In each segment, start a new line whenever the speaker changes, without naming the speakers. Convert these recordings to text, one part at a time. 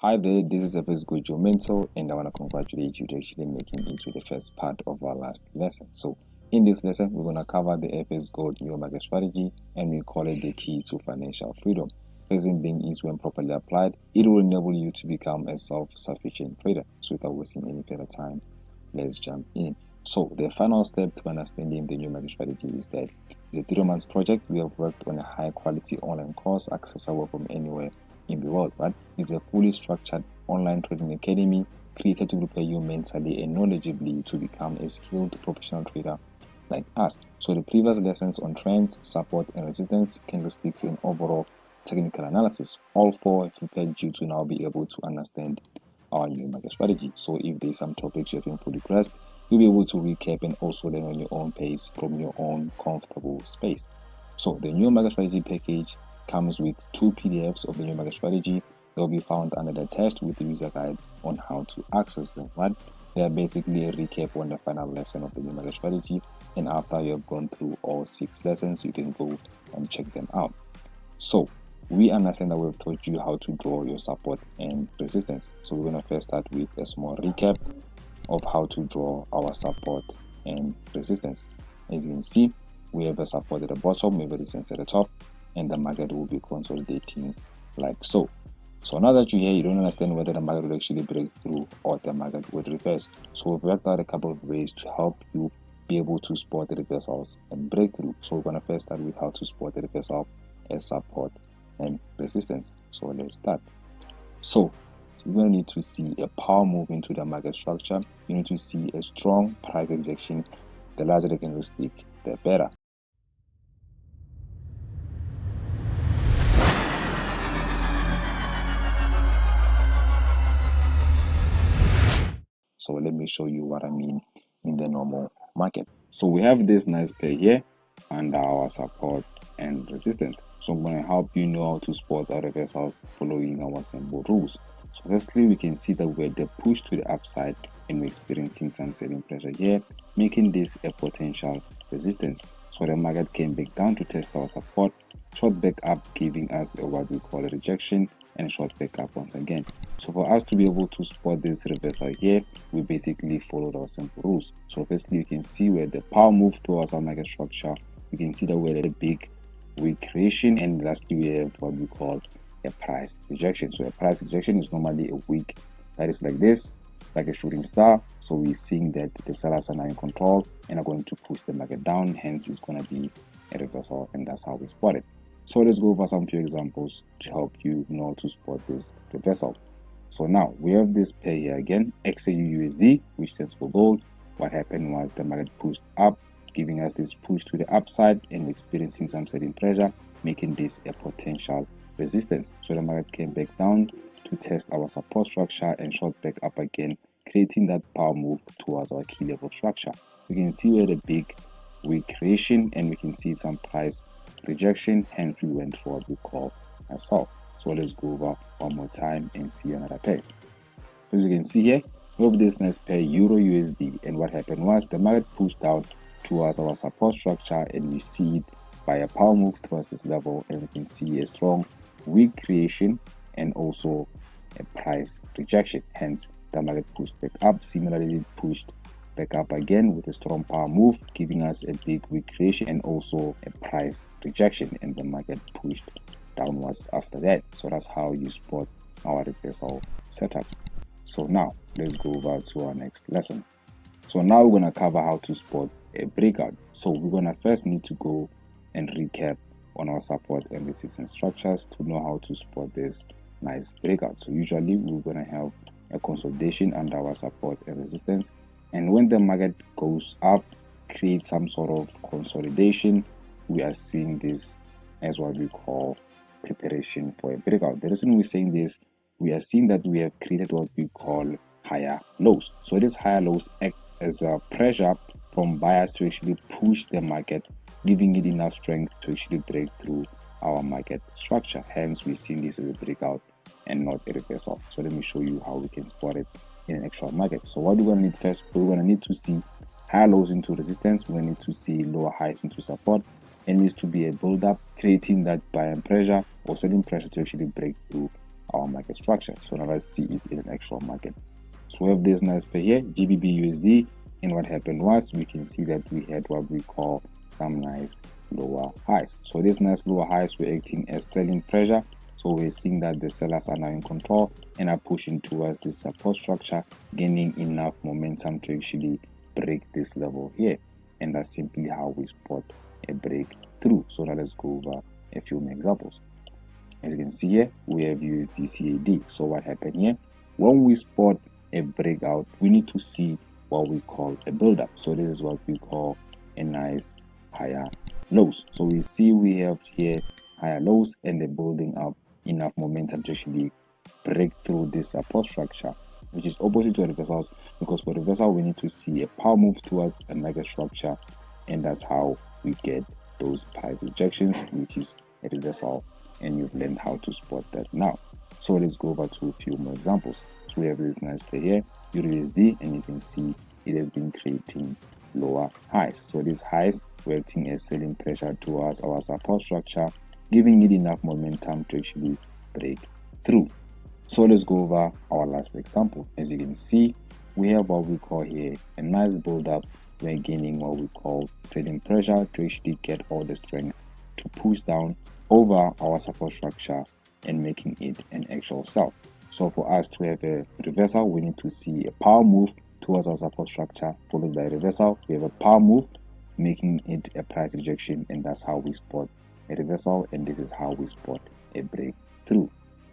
Hi there, this is FS Gojo Mentor, and I want to congratulate you to actually making it to the first part of our last lesson. So, in this lesson, we're going to cover the FS Gold New Market Strategy, and we call it the key to financial freedom. Reason being is when properly applied, it will enable you to become a self-sufficient trader. So, without wasting any further time, let's jump in. So, the final step to understanding the new market strategy is that it's a 3 months project. We have worked on a high quality online course accessible from anywhere in the world, but it's a fully structured online trading academy created to prepare you mentally and knowledgeably to become a skilled professional trader like us. So the previous lessons on trends, support and resistance, candlesticks and overall technical analysis, all four have prepared you to now be able to understand our new market strategy. So if there's some topics you haven't fully grasped, you'll be able to recap and also learn on your own pace from your own comfortable space. So the new market strategy package comes with 2 PDFs of the new market strategy. They'll be found under the test with the user guide on how to access them. Right? They are basically a recap on the final lesson of the new market strategy, and after you have gone through all 6 lessons, you can go and check them out. So we understand that we've taught you how to draw your support and resistance. So we're going to first start with a small recap of how to draw our support and resistance. As you can see, we have a support at the bottom, we have a resistance at the top, and the market will be consolidating like so. So now that you're here, you don't understand whether the market will actually break through or the market will reverse. So we've worked out a couple of ways to help you be able to spot the reversals and breakthrough. So we're going to first start with how to spot the reversal as support and resistance. So let's start. So you're going to need to see a power move into the market structure. You need to see a strong price rejection. The larger the candlestick, the better. So let me show you what I mean in the normal market. So we have this nice pair here under our support and resistance. So I'm going to help you know how to spot the reversals following our simple rules. So firstly, we can see that we're the push to the upside and we're experiencing some selling pressure here, making this a potential resistance. So the market came back down to test our support, shot back up, giving us what we call a rejection, and shot back up once again. So for us to be able to spot this reversal here, we basically followed our simple rules. So firstly, you can see where the power moved towards our market structure. You can see that we're at a big weak creation, and lastly we have what we call a price rejection. So a price rejection is normally a wick that is like this, like a shooting star. So we're seeing that the sellers are now in control and are going to push the market down, hence it's going to be a reversal, and that's how we spot it. So let's go over some few examples to help you know to spot this reversal. So now we have this pair here again, XAUUSD, which stands for gold. What happened was the market pushed up, giving us this push to the upside and experiencing some selling pressure, making this a potential resistance. So the market came back down to test our support structure and shot back up again, creating that power move towards our key level structure. We can see where the big weak creation, and we can see some price rejection, hence we went for what we call a sell. So let's go over one more time and see another pair. As you can see here, we have this nice pair Euro USD, and what happened was the market pushed down towards our support structure, and we see it by a power move towards this level, and we can see a strong weak creation and also a price rejection, hence the market pushed back up. Similarly, it pushed back up again with a strong power move, giving us a big weak creation and also a price rejection, and the market pushed downwards after that. So that's how you spot our reversal setups. So now let's go over to our next lesson. So now we're going to cover how to spot a breakout. So we're going to first need to go and recap on our support and resistance structures to know how to spot this nice breakout. So usually we're going to have a consolidation under our support and resistance, and when the market goes up, creates some sort of consolidation, we are seeing this as what we call preparation for a breakout. The reason we're saying this, we are seeing that we have created what we call higher lows. So these higher lows act as a pressure from buyers to actually push the market, giving it enough strength to actually break through our market structure. Hence we're seeing this as a breakout and not a reversal. So let me show you how we can spot it in an actual market. So what we're going to need first, we're going to need to see higher lows into resistance, we're going to need to see lower highs into support, and needs to be a build up, creating that buying pressure or selling pressure to actually break through our market structure. So now let's see it in an actual market. So we have this nice pair here, GBP USD, and what happened was we can see that we had what we call some nice lower highs. So these nice lower highs were acting as selling pressure. So we're seeing that the sellers are now in control and are pushing towards this support structure, gaining enough momentum to actually break this level here. And that's simply how we spot a breakthrough. So now let's go over a few more examples. As you can see here, we have used DCAD. So what happened here? When we spot a breakout, we need to see what we call a build-up. So this is what we call a nice higher lows. So we see we have here higher lows and they're building up enough momentum to actually break through this support structure, which is opposite to reversals, because for reversal we need to see a power move towards a mega structure, and that's how we get those price ejections, which is a reversal, and you've learned how to spot that now. So let's go over to a few more examples. So we have this nice pair here, EURUSD, and you can see it has been creating lower highs. So these highs were acting as selling pressure towards our support structure, giving it enough momentum to actually break through. So let's go over our last example. As you can see, we have what we call here a nice build up. We're gaining what we call selling pressure to actually get all the strength to push down over our support structure and making it an actual sell. So for us to have a reversal, we need to see a power move towards our support structure followed by a reversal. We have a power move making it a price rejection, and that's how we spot a reversal, and this is how we spot a breakthrough.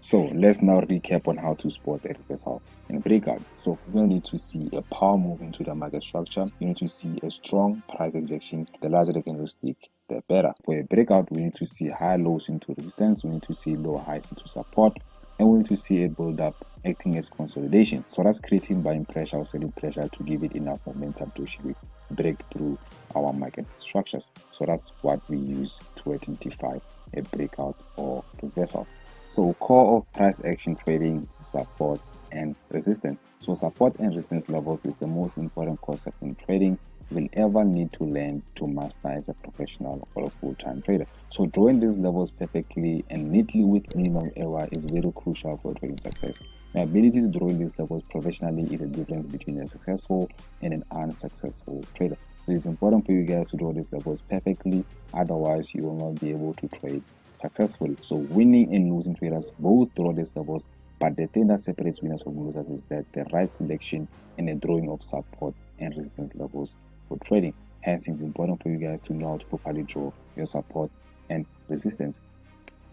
So let's now recap on how to spot a reversal and breakout. So we're going to need to see a power move into the market structure. You need to see a strong price rejection. The larger the candlestick, the better. For a breakout, we need to see high lows into resistance. We need to see low highs into support, and we need to see a build up acting as consolidation. So that's creating buying pressure or selling pressure to give it enough momentum to actually break through our market structures. So that's what we use to identify a breakout or reversal. So core of price action trading, support and resistance. So support and resistance levels is the most important concept in trading you'll ever need to learn to master as a professional or a full-time trader. So drawing these levels perfectly and neatly with minimal error is very crucial for trading success. The ability to draw these levels professionally is a difference between a successful and an unsuccessful trader. So it's important for you guys to draw these levels perfectly, otherwise you will not be able to trade successfully. So winning and losing traders both draw these levels, but the thing that separates winners from losers is that the right selection and the drawing of support and resistance levels for trading. Hence, it's important for you guys to know how to properly draw your support and resistance.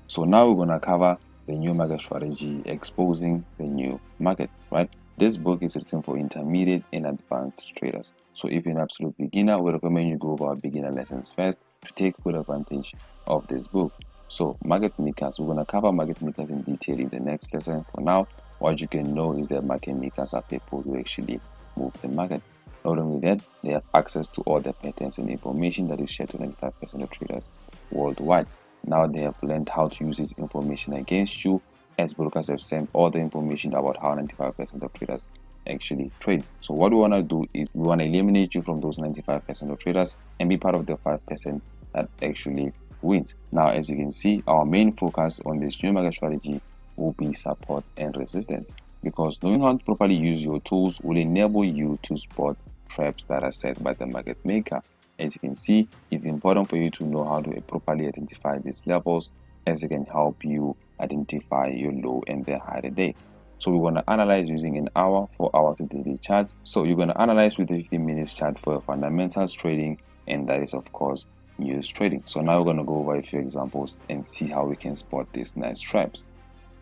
So now we're going to cover the new market strategy, exposing the new market, right? This book is written for intermediate and advanced traders. So if you're an absolute beginner, we recommend you go over our beginner lessons first to take full advantage of this book. So market makers, we're going to cover market makers in detail in the next lesson. For now, what you can know is that market makers are people who actually move the market. Not only that, they have access to all the patterns and information that is shared to 95% of traders worldwide. Now they have learned how to use this information against you, as brokers have sent all the information about how 95% of traders actually trade. So what we want to do is we want to eliminate you from those 95% of traders and be part of the 5% that actually wins. Now, as you can see, our main focus on this new market strategy will be support and resistance, because knowing how to properly use your tools will enable you to spot traps that are set by the market maker. As you can see, it's important for you to know how to properly identify these levels, as it can help you identify your low and the high of the day. So we're going to analyze using an hour, 4 hour to daily charts. So you're going to analyze with the 15 minutes chart for fundamentals trading, and that is of course news trading. So now we're going to go over a few examples and see how we can spot these nice traps.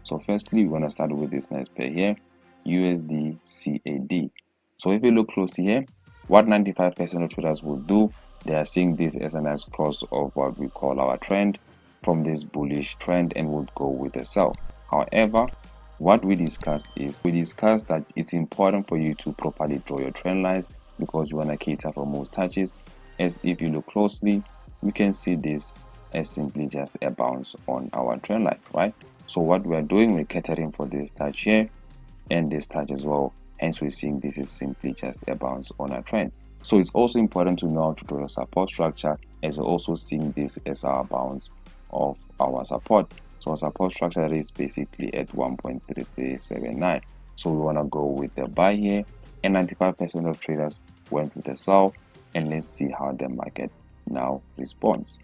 So firstly, we're going to start with this nice pair here, USD CAD. So if you look closely here, what 95% of traders will do, they are seeing this as a nice cross of what we call our trend from this bullish trend and would go with a sell. However, what we discussed that it's important for you to properly draw your trend lines, because you want to cater for most touches. As if you look closely, we can see this as simply just a bounce on our trend line, right? So what we're doing, we're catering for this touch here and this touch as well. Hence we're seeing this is simply just a bounce on our trend. So it's also important to know how to draw a support structure, as we're also seeing this as our bounce of our support. So our support structure is basically at 1.3379. So we want to go with the buy here, and 95% of traders went with the sell. And let's see how the market now responds.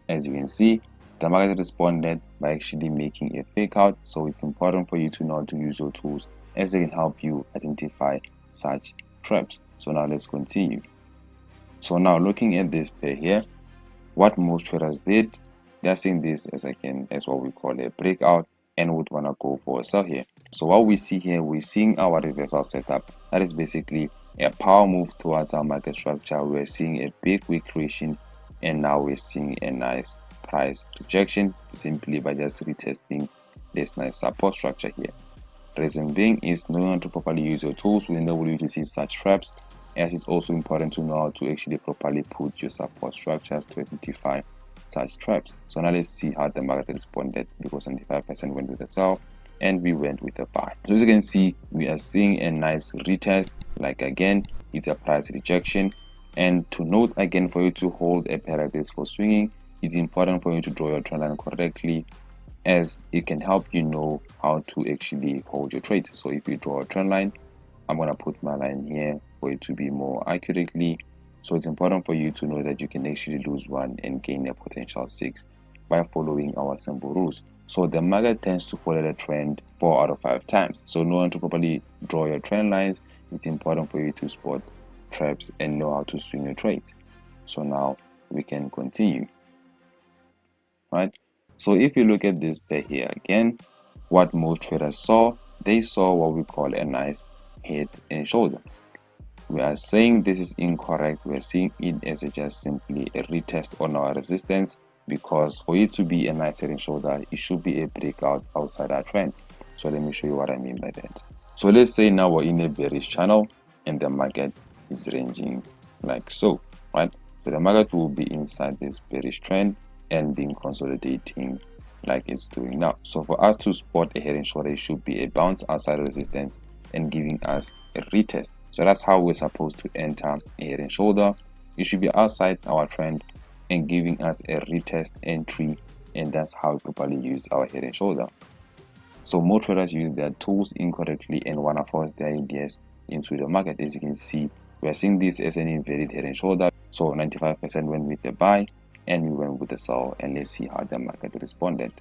As you can see, the market responded by actually making a fake out. So it's important for you to know how to use your tools, as they can help you identify such traps. So now let's continue. So now looking at this pair here, what most traders did, they're seeing this as what we call a breakout, and would want to go for a sell here. So what we see here, we're seeing our reversal setup. That is basically a power move towards our market structure. We're seeing a big wick creation, and now we're seeing a nice price rejection simply by just retesting this nice support structure here. Reason being is knowing how to properly use your tools will enable you to see such traps, as it's also important to know how to actually properly put your support structures to identify such traps. So now let's see how the market responded, because 75% went with the sell and we went with the buy. So as you can see, we are seeing a nice retest. Like again, it's a price rejection. And to note again, for you to hold a pair like this for swinging, it's important for you to draw your trend line correctly, as it can help you know how to actually hold your trades. So if you draw a trend line, I'm going to put my line here for it to be more accurately. So it's important for you to know that you can actually lose 1 and gain a potential 6 by following our simple rules. So the market tends to follow the trend 4 out of 5 times. So knowing to properly draw your trend lines, it's important for you to spot traps and know how to swing your trades. So now we can continue. Right? So if you look at this pair here again, what most traders saw, they saw what we call a nice head and shoulder. We are saying this is incorrect. We're seeing it as just simply a retest on our resistance, because for it to be a nice head and shoulder, it should be a breakout outside our trend. So let me show you what I mean by that. So let's say now we're in a bearish channel and the market is ranging like so, right? So the market will be inside this bearish trend and being consolidating like it's doing now. So for us to spot a head and shoulder, it should be a bounce outside resistance and giving us a retest. So that's how we're supposed to enter a head and shoulder. It should be outside our trend and giving us a retest entry, and that's how we properly use our head and shoulder. So more traders use their tools incorrectly and want to force their ideas into the market. As you can see, we're seeing this as an inverted head and shoulder. So 95% went with the buy and we went with the sell, and let's see how the market responded.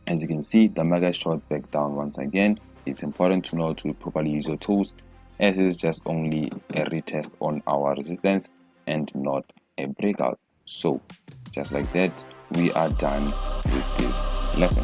As you can see, the market shot back down once again. It's important to know to properly use your tools, as it's just only a retest on our resistance and not a breakout. So just like that, we are done with this lesson.